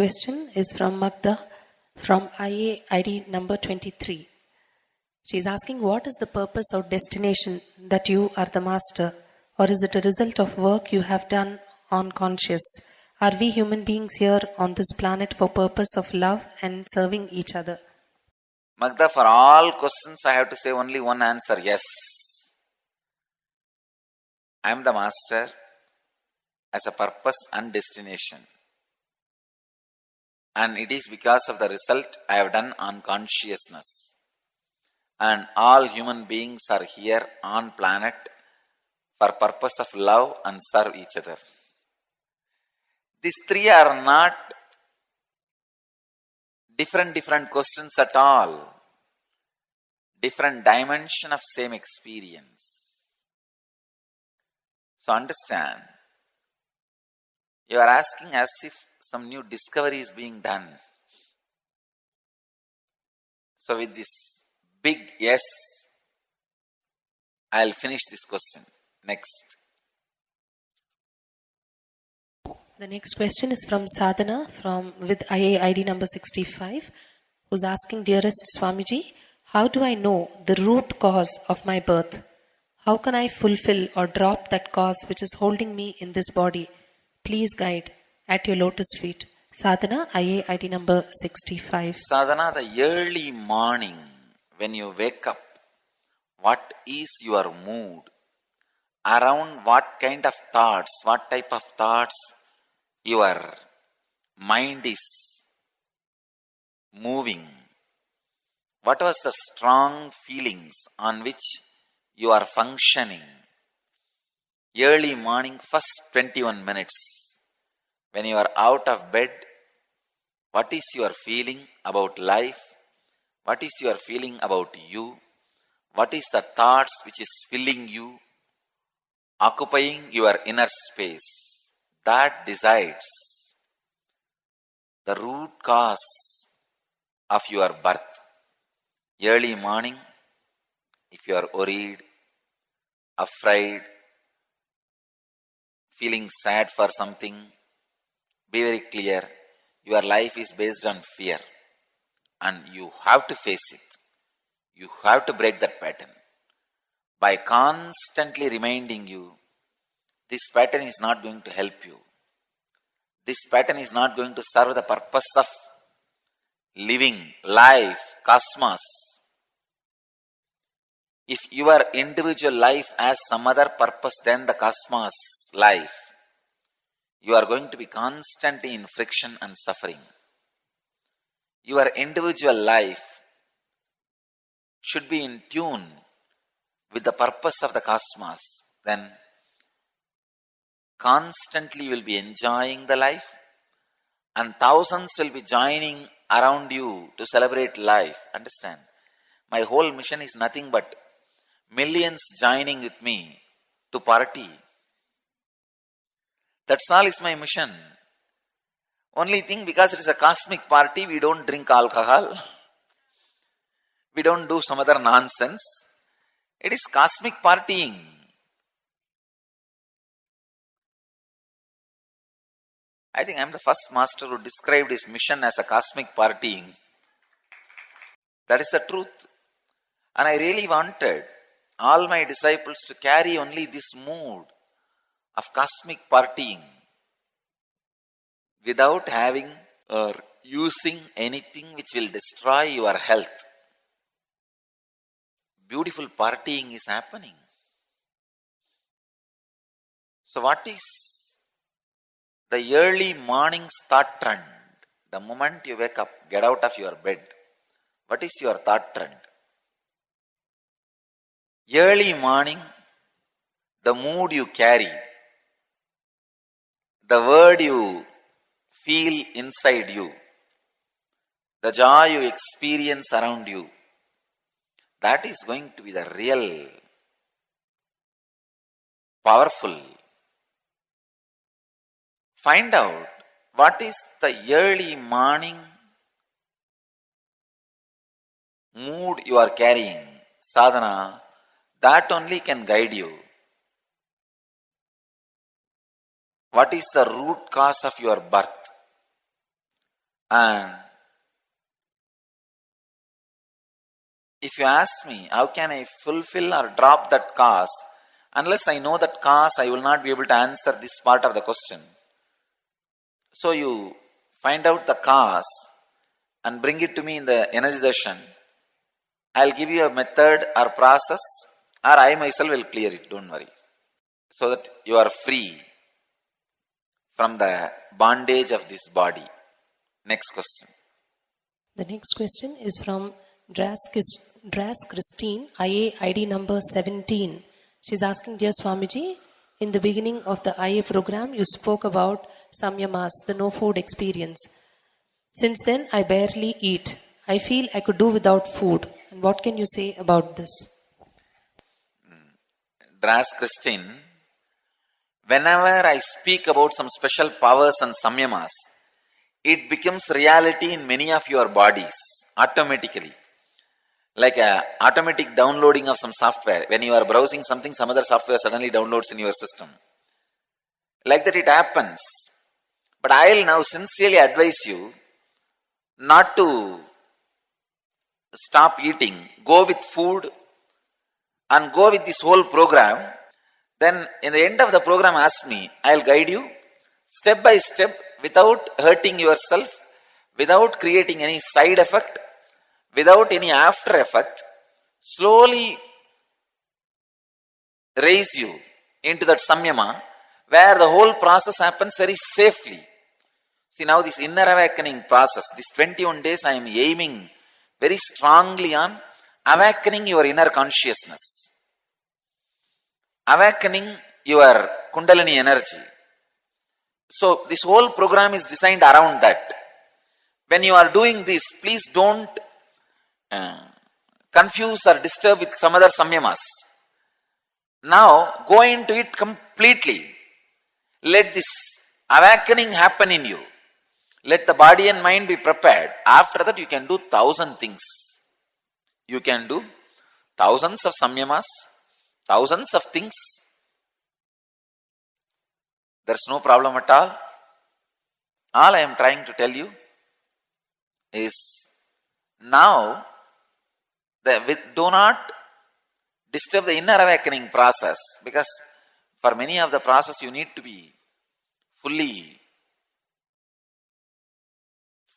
question is from Magda from IA ID number 23. She is asking, what is the purpose or destination that you are the master, or is it a result of work you have done on conscious? Are we human beings here on this planet for purpose of love and serving each other? Magda, for all questions I have to say only one answer, yes. I am the master as a purpose and destination. And it is because of the result I have done on consciousness. And all human beings are here on planet for purpose of love and serve each other. These three are not different questions at all. Different dimension of same experience. So understand, you are asking as if some new discovery is being done. So with this big yes, I'll finish this question. Next. The next question is from Sadhana with IA ID number 65, who's asking, Dearest Swamiji, how do I know the root cause of my birth? How can I fulfill or drop that cause which is holding me in this body? Please guide at your lotus feet. Sadhana, IA ID number 65. Sadhana, the early morning when you wake up, what is your mood? Around what kind of thoughts, what type of thoughts your mind is moving? What was the strong feelings on which you are functioning? Early morning, first 21 minutes. When you are out of bed, what is your feeling about life? What is your feeling about you? What is the thoughts which is filling you, occupying your inner space? That decides the root cause of your birth. Early morning, if you are worried, afraid, feeling sad for something, be very clear, your life is based on fear and you have to face it. You have to break that pattern. By constantly reminding you, this pattern is not going to help you. This pattern is not going to serve the purpose of living, life, cosmos. If your individual life has some other purpose than the cosmos life, you are going to be constantly in friction and suffering. Your individual life should be in tune with the purpose of the cosmos. Then constantly you will be enjoying the life and thousands will be joining around you to celebrate life. Understand? My whole mission is nothing but millions joining with me to party. That's all is my mission. Only thing, because it is a cosmic party, we don't drink alcohol. We don't do some other nonsense. It is cosmic partying. I think I am the first master who described his mission as a cosmic partying. That is the truth. And I really wanted all my disciples to carry only this mood of cosmic partying without having or using anything which will destroy your health. Beautiful partying is happening. So what is the early morning's thought trend? The moment you wake up, get out of your bed, what is your thought trend? Early morning, the mood you carry, the word you feel inside you, the joy you experience around you, that is going to be the real, powerful. Find out what is the early morning mood you are carrying. Sadhana, that only can guide you. What is the root cause of your birth? And if you ask me, how can I fulfill or drop that cause? Unless I know that cause, I will not be able to answer this part of the question. So you find out the cause and bring it to me in the energy session. I'll give you a method or process, or I myself will clear it, don't worry. So that you are free from the bondage of this body. Next question. The next question is from Dras Christine, IA ID number 17. She's asking, Dear Swamiji, in the beginning of the IA program, you spoke about samyamas, the no food experience. Since then, I barely eat. I feel I could do without food. And what can you say about this? Dras Christine, whenever I speak about some special powers and samyamas, it becomes reality in many of your bodies automatically. Like a automatic downloading of some software. When you are browsing something, some other software suddenly downloads in your system. Like that it happens. But I will now sincerely advise you not to stop eating. Go with food and go with this whole program. Then in the end of the program, ask me. I will guide you step by step without hurting yourself, without creating any side effect, without any after effect, slowly raise you into that samyama where the whole process happens very safely. See, now this inner awakening process, this 21 days I am aiming very strongly on awakening your inner consciousness, awakening your Kundalini energy. So this whole program is designed around that. When you are doing this, please don't confuse or disturb with some other samyamas. Now go into it completely. Let this awakening happen in you. Let the body and mind be prepared. After that you can do 1,000 things. You can do thousands of samyamas, thousands of things. There's no problem at all. All I am trying to tell you is now do not disturb the inner awakening process, because for many of the process you need to be fully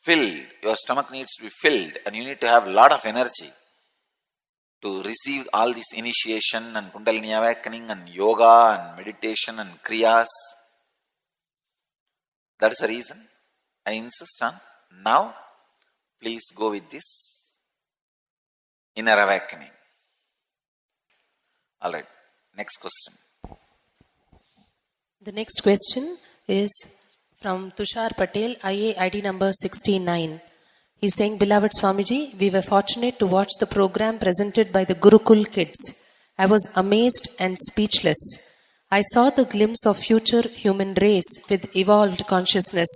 filled. Your stomach needs to be filled and you need to have a lot of energy to receive all this initiation and Kundalini awakening and yoga and meditation and kriyas. That is the reason I insist on now. Please go with this inner awakening. Alright, next question. The next question is from Tushar Patel, IA ID number 69. He's saying, Beloved Swamiji, we were fortunate to watch the program presented by the Gurukul kids. I was amazed and speechless. I saw the glimpse of future human race with evolved consciousness.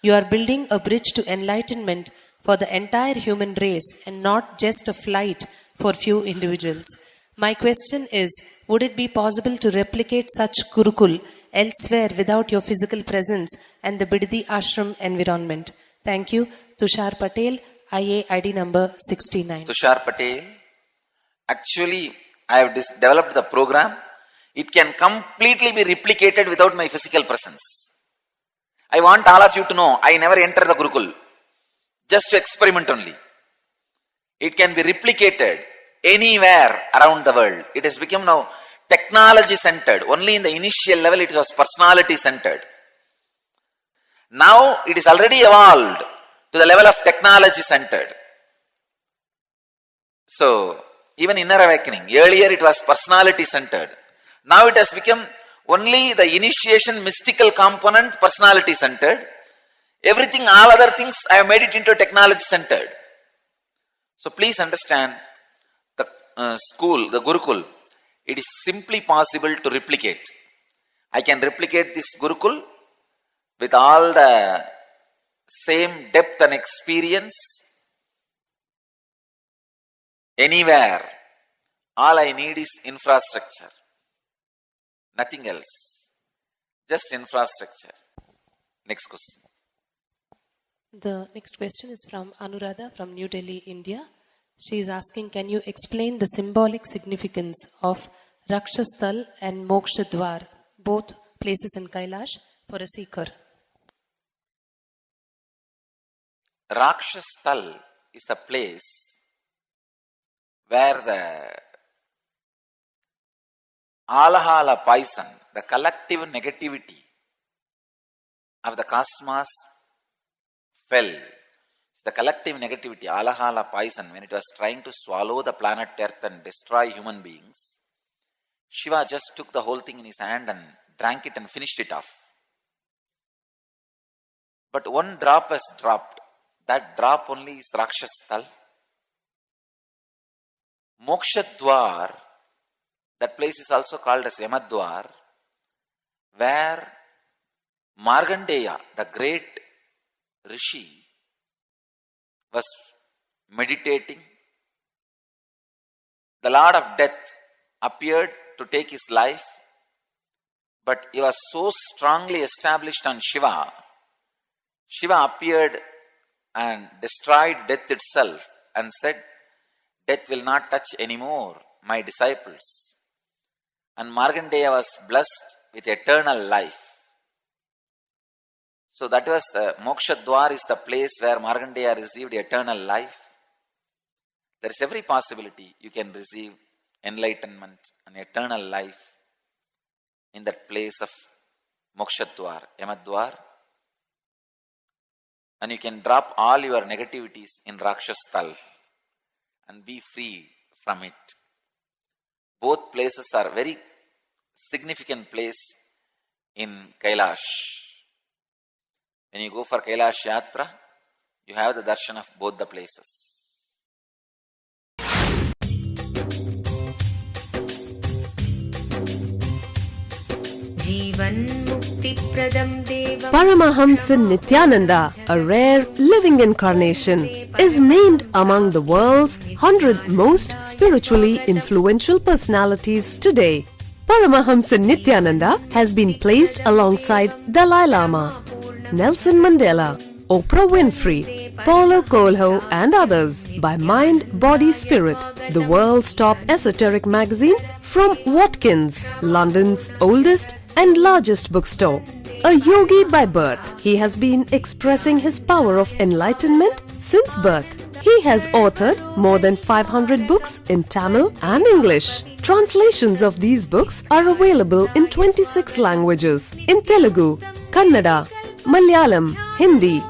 You are building a bridge to enlightenment for the entire human race and not just a flight for few individuals. My question is, would it be possible to replicate such Gurukul elsewhere without your physical presence and the Bidadi Ashram environment? Thank you. Tushar Patel, IA ID number 69. Tushar Patel, actually I have developed the program. It can completely be replicated without my physical presence. I want all of you to know, I never enter the Gurukul. Just to experiment only. It can be replicated anywhere around the world. It has become now technology centered. Only in the initial level it was personality centered. Now it is already evolved to the level of technology centered. So, even inner awakening, earlier it was personality centered. Now it has become only the initiation mystical component personality centered. Everything, all other things, I have made it into technology centered. So please understand, the school, the Gurukul, it is simply possible to replicate. I can replicate this Gurukul with all the same depth and experience anywhere. All I need is infrastructure. Nothing else. Just infrastructure. Next question. The next question is from Anuradha from New Delhi, India. She is asking, can you explain the symbolic significance of Rakshasthal and Mokshadwar, both places in Kailash, for a seeker? Rakshasthal is a place where the Alahala poison, the collective negativity of the cosmos fell. The collective negativity, Alahala poison, when it was trying to swallow the planet Earth and destroy human beings, Shiva just took the whole thing in his hand and drank it and finished it off. But one drop has dropped. That drop only is Rakshasthal. Mokshadwar, that place is also called as Yamadwar, where Markandeya, the great Rishi, was meditating. The Lord of Death appeared to take his life, but he was so strongly established on Shiva. Shiva appeared and destroyed death itself and said, "Death will not touch anymore my disciples." And Markandeya was blessed with eternal life. So that was the Mokshadwar is the place where Markandeya received eternal life. There is every possibility you can receive enlightenment and eternal life in that place of Mokshadwar, Yamadwar. And you can drop all your negativities in Rakshasthal and be free from it. Both places are very significant place in Kailash. When you go for Kailash Yatra, you have the darshan of both the places. Paramahamsa Nityananda, a rare living incarnation, is named among the world's 100 most spiritually influential personalities today. Paramahamsa Nityananda has been placed alongside Dalai Lama, Nelson Mandela, Oprah Winfrey, Paulo Coelho and others by Mind, Body, Spirit, the world's top esoteric magazine from Watkins, London's oldest and largest bookstore. A yogi by birth, he has been expressing his power of enlightenment since birth. He has authored more than 500 books in Tamil and English. Translations of these books are available in 26 languages in Telugu, Kannada, Malayalam, Hindi,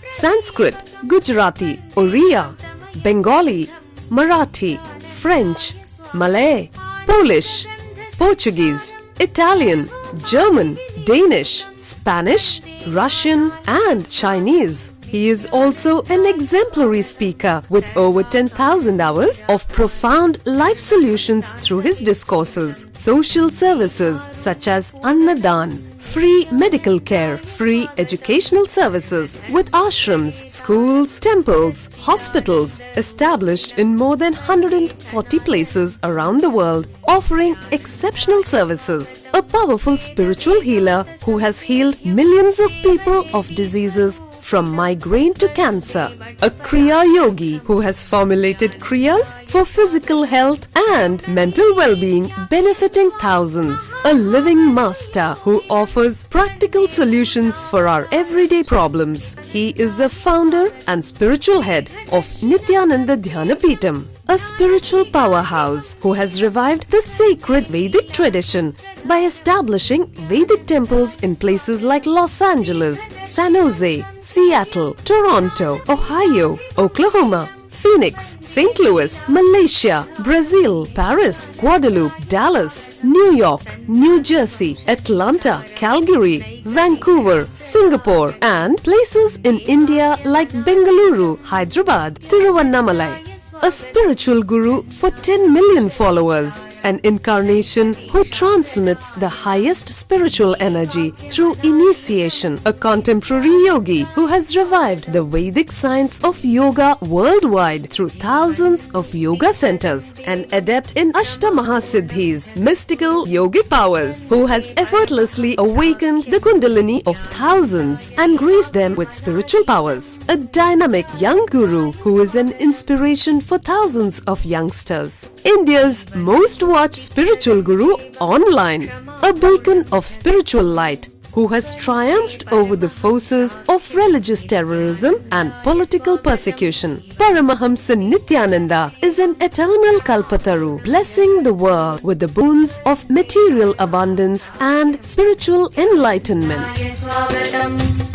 Sanskrit, Gujarati, Oriya, Bengali, Marathi, French, Malay, Polish, Portuguese, Italian, German, Danish, Spanish, Russian and Chinese. He is also an exemplary speaker with over 10,000 hours of profound life solutions through his discourses. Social services such as Annadan, free medical care, free educational services with ashrams, schools, temples, hospitals established in more than 140 places around the world, offering exceptional services. A powerful spiritual healer who has healed millions of people of diseases from migraine to cancer. A Kriya Yogi who has formulated Kriyas for physical health and mental well-being, benefiting thousands. A living master who offers practical solutions for our everyday problems. He is the founder and spiritual head of Nityananda Dhyanapitham, a spiritual powerhouse who has revived the sacred Vedic tradition by establishing Vedic temples in places like Los Angeles, San Jose, Seattle, Toronto, Ohio, Oklahoma, Phoenix, St. Louis, Malaysia, Brazil, Paris, Guadeloupe, Dallas, New York, New Jersey, Atlanta, Calgary, Vancouver, Singapore, and places in India like Bengaluru, Hyderabad, Tiruvannamalai. a spiritual guru for 10 million followers, an incarnation who transmits the highest spiritual energy through initiation, a contemporary yogi who has revived the Vedic science of yoga worldwide through thousands of yoga centers, an adept in Ashtamahasiddhis, mystical yogic powers, who has effortlessly awakened the Kundalini of thousands and graced them with spiritual powers, a dynamic young guru who is an inspiration for thousands of youngsters, India's most watched spiritual guru online, a beacon of spiritual light who has triumphed over the forces of religious terrorism and political persecution. Paramahamsa Nityananda is an eternal Kalpataru, blessing the world with the boons of material abundance and spiritual enlightenment.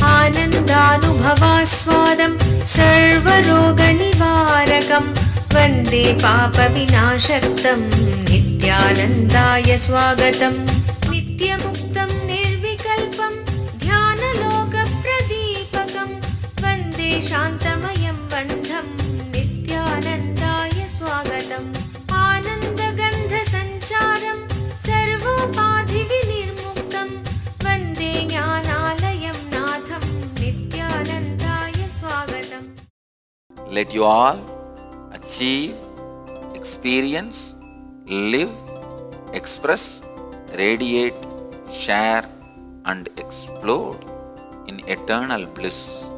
Anandanubhavaswadam sarvaroganivarakam vande papavinashaktam Nityanandaya swagatam nityamuktam nirvikalpam dhyanalokapradipakam vande shantamayam bandham Nityanandaya swagatam anandagandha sancharam sarvopadhivinirmuktam vande jnanalayam natham Nityanandaya swagatam. Let you all achieve, experience, live, express, radiate, share and explode in eternal bliss.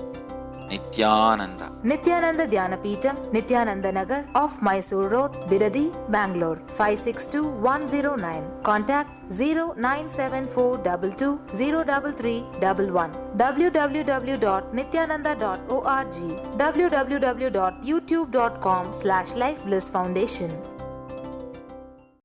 Nityananda. Nityananda Dhyanapitham, Nityananda Nagar off Mysore Road, Bidadi, Bangalore 562109. Contact 097422033311. www.nityananda.org. www.youtube.com/Life Bliss Foundation.